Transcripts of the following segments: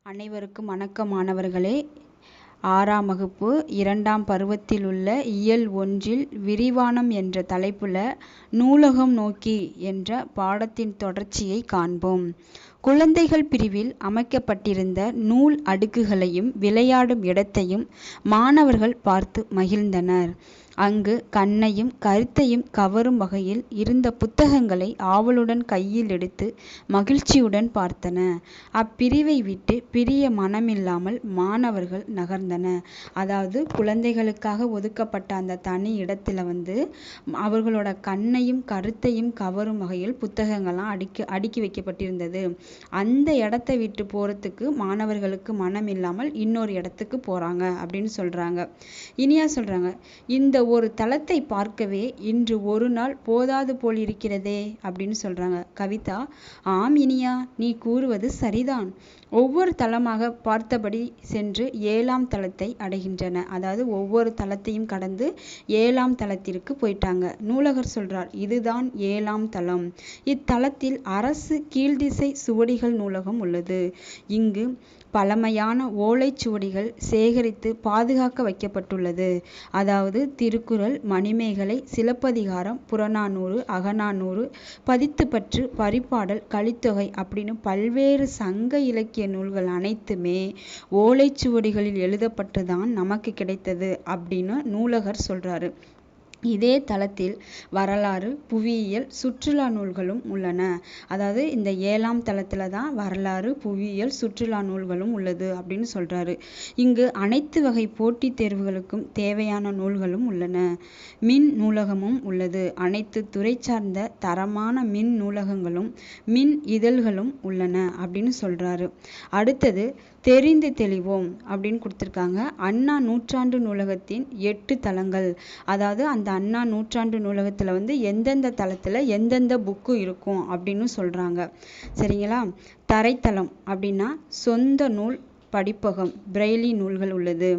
அனைவருக்கும் வணக்கம் மாணவர்களே. 6ஆம் வகுப்பு 2ஆம் பருவத்தில் உள்ள இயல் 1இல் விரிவானம் என்ற தலைப்புல நூலகம் நோக்கி என்ற பாடத்தின் தொடர்ச்சியை காண்போம். குழந்தைகள் பிரிவில் அமைக்கப்பட்டிருந்த நூல் அடுக்குகளையும் விளையாடும் இடத்தையும் மாணவர்கள் பார்த்து மகிழ்ந்தனர். அங்கு கண்ணையும் கருத்தையும் கவரும் வகையில் இருந்த புத்தகங்களை ஆவலுடன் கையில் எடுத்து மகிழ்ச்சியுடன் பார்த்தன. அப்பிரிவை விட்டு பிரிய மனமில்லாமல் மாணவர்கள் நகர்ந்தனர். அதாவது குழந்தைகளுக்காக ஒதுக்கப்பட்ட அந்த தனி இடத்துல அவர்களோட கண்ணையும் கருத்தையும் கவரும் வகையில் புத்தகங்கள்லாம் அடுக்கி வைக்கப்பட்டிருந்தது. அந்த இடத்தை விட்டு போறதுக்கு மாணவர்களுக்கு மனம் இல்லாமல் இன்னொரு இடத்துக்கு போறாங்க அப்படின்னு சொல்றாங்க. இனியா சொல்றாங்க, இந்த ஒரு தளத்தை பார்க்கவே இன்று ஒரு நாள் போதாது போல் இருக்கிறதே அப்படின்னு சொல்றாங்க. கவிதா, ஆம் இனியா, நீ கூறுவது சரிதான். ஒவ்வொரு தளமாக பார்த்தபடி சென்று 7ஆம் தளத்தை அடைகின்றன. அதாவது ஒவ்வொரு தளத்தையும் கடந்து 7ஆம் தளத்திற்கு போயிட்டாங்க. நூலகர் சொல்றார், இதுதான் 7ஆம் தளம். இத்தலத்தில் அரசு கீழ்திசை சுவடிகள் நூலகம் உள்ளது. இங்கு பழமையான ஓலைச்சுவடிகள் சேகரித்து பாதுகாக்க வைக்கப்பட்டுள்ளது. அதாவது திருக்குறள், மணிமேகலை, சிலப்பதிகாரம், புறநானூறு, அகநானூறு, பதித்துப்பற்று, பரிபாடல், கலித்தொகை அப்படின்னு பல்வேறு சங்க இலக்கிய நூல்கள் அனைத்துமே ஓலைச்சுவடிகளில் எழுதப்பட்டுதான் நமக்கு கிடைத்தது அப்படின்னு நூலகர் சொல்றாரு. இதே தளத்தில் வரலாறு, புவியியல், சுற்றுலா நூல்களும் உள்ளன. அதாவது இந்த 7ஆம் தளத்துல தான் வரலாறு, புவியியல், சுற்றுலா நூல்களும் உள்ளது அப்படின்னு சொல்றாரு. இங்கு அனைத்து வகை போட்டித் தேர்வுகளுக்கும் தேவையான நூல்களும் உள்ளன. மின் நூலகமும் உள்ளது. அனைத்து துறை சார்ந்த தரமான மின் நூலகங்களும் மின் இதழ்களும் உள்ளன அப்படின்னு சொல்றாரு. அடுத்தது தெரிந்து தெளிவோம் அப்படின்னு கொடுத்துருக்காங்க. அண்ணா நூற்றாண்டு நூலகத்தின் 8 தளங்கள். அதாவது அந்த அண்ணா நூற்றாண்டு நூலகத்துல எந்தெந்த தளத்துல எந்தெந்த புக்கு இருக்கும் அப்படின்னு சொல்றாங்க. சரிங்களா? தரைத்தளம் அப்படின்னா சொந்த நூல் படிப்பகம், பிரெய்லி நூல்கள் உள்ளது.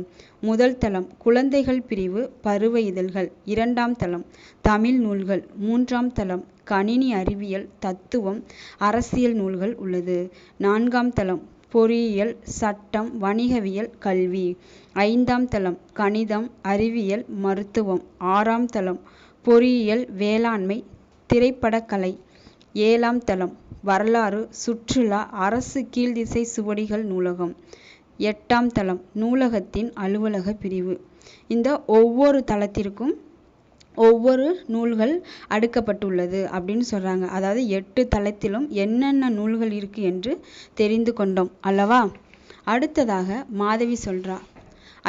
முதல் தளம் குழந்தைகள் பிரிவு, பருவ இதழ்கள். 2ஆம் தளம் தமிழ் நூல்கள். 3ஆம் தளம் கணினி அறிவியல், தத்துவம், அரசியல் நூல்கள் உள்ளது. 4ஆம் தளம் பொறியியல், சட்டம், வணிகவியல், கல்வி. 5ஆம் தளம் கணிதம், அறிவியல், மருத்துவம். 6ஆம் தளம் பொறியியல், வேளாண்மை, திரைப்படக்கலை. 7ஆம் தளம் வரலாறு, சுற்றுலா, அரசு கீழ்திசை சுவடிகள் நூலகம். 8ஆம் தளம் நூலகத்தின் அலுவலக பிரிவு. இந்த ஒவ்வொரு தளத்திற்கும் ஒவ்வொரு நூல்கள் அடுக்கப்பட்டுள்ளது அப்படின்னு சொல்றாங்க. அதாவது 8 தளத்திலும் என்னென்ன நூல்கள் இருக்கு என்று தெரிந்து கொண்டோம் அல்லவா? அடுத்ததாக மாதவி சொல்றா,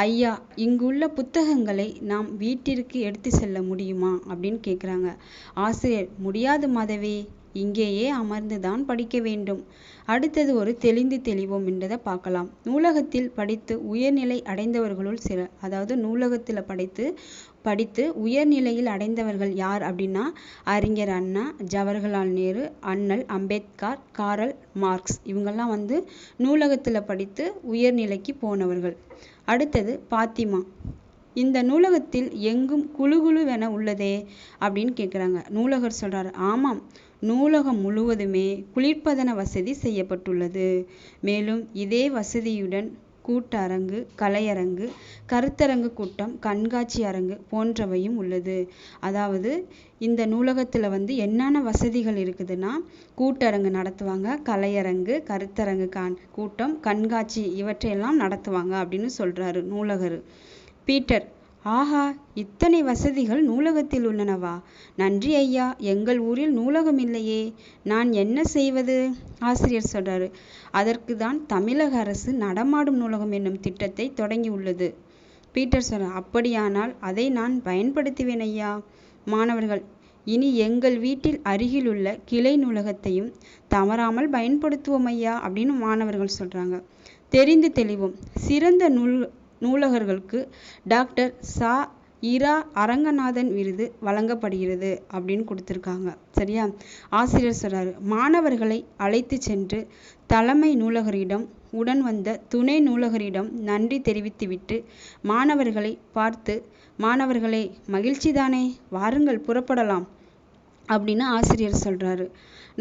ஐயா, இங்குள்ள புத்தகங்களை நாம் வீட்டிற்கு எடுத்து செல்ல முடியுமா அப்படின்னு கேட்குறாங்க. ஆசிரியர், முடியாது மாதவி, இங்கேயே அமர்ந்துதான் படிக்க வேண்டும். அடுத்தது ஒரு தெளிந்து தெளிவோம் என்றதை பார்க்கலாம். நூலகத்தில் படித்து உயர்நிலை அடைந்தவர்களுள் சிலர். அதாவது நூலகத்தில் படித்து உயர்நிலையில் அடைந்தவர்கள் யார் அப்படின்னா அறிஞர் அண்ணா, ஜவஹர்லால் நேரு, அண்ணல் அம்பேத்கர், காரல் மார்க்ஸ். இவங்கெல்லாம் நூலகத்தில் படித்து உயர்நிலைக்கு போனவர்கள். அடுத்தது பாத்திமா, இந்த நூலகத்தில் எங்கும் குழுகுழுவென உள்ளதே அப்படின்னு கேட்குறாங்க. நூலகர் சொல்றாரு, ஆமாம், நூலகம் முழுவதுமே குளிர்பதன வசதி செய்யப்பட்டுள்ளது. மேலும் இதே வசதியுடன் கூட்டரங்கு, கலையரங்கு, கருத்தரங்கு கூட்டம், கண்காட்சி அரங்கு போன்றவையும் உள்ளது. அதாவது இந்த நூலகத்துல என்னென்ன வசதிகள் இருக்குதுன்னா, கூட்டரங்கு நடத்துவாங்க, கலையரங்கு, கருத்தரங்கு, கூட்டம், கண்காட்சி இவற்றையெல்லாம் நடத்துவாங்க அப்படின்னு சொல்றாரு நூலகர். பீட்டர், ஆஹா, இத்தனை வசதிகள் நூலகத்தில் உள்ளனவா? நன்றி ஐயா, எங்கள் ஊரில் நூலகம் இல்லையே, நான் என்ன செய்வது? ஆசிரியர் சொல்றாரு, அதற்கு தான் தமிழக அரசு நடமாடும் நூலகம் என்னும் திட்டத்தை தொடங்கி உள்ளது. பீட்டர் சொல்றார், அப்படியானால் அதை நான் பயன்படுத்துவேன் ஐயா. மாணவர்கள், இனி எங்கள் வீட்டில் அருகில் உள்ள கிளை நூலகத்தையும் தவறாமல் பயன்படுத்துவோம் ஐயா அப்படின்னு மாணவர்கள் சொல்றாங்க. தெரிந்து தெளிவோம். சிறந்த நூலகர்களுக்கு டாக்டர் சா இரா அரங்கநாதன் விருது வழங்கப்படுகிறது அப்படின்னு கொடுத்துருக்காங்க. சரியா? ஆசிரியர் சொல்றாரு, மாணவர்களை அழைத்து சென்று தலைமை நூலகரிடம் உடன் வந்த துணை நூலகரிடம் நன்றி தெரிவித்துவிட்டு மாணவர்களை பார்த்து, மாணவர்களே, மகிழ்ச்சி தானே, வாருங்கள் புறப்படலாம் அப்படின்னு ஆசிரியர் சொல்றாரு.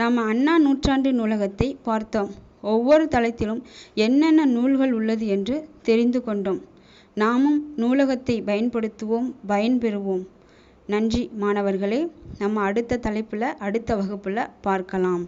நாம் அண்ணா நூற்றாண்டு நூலகத்தை பார்த்தோம். ஒவ்வொரு தளத்திலும் என்னென்ன நூல்கள் உள்ளது என்று தெரிந்து கொண்டோம். நாமும் நூலகத்தை பயன்படுத்துவோம், பயன்பெறுவோம். நன்றி மாணவர்களே. நம்ம அடுத்த தலைப்பில் அடுத்த வகுப்பில் பார்க்கலாம்.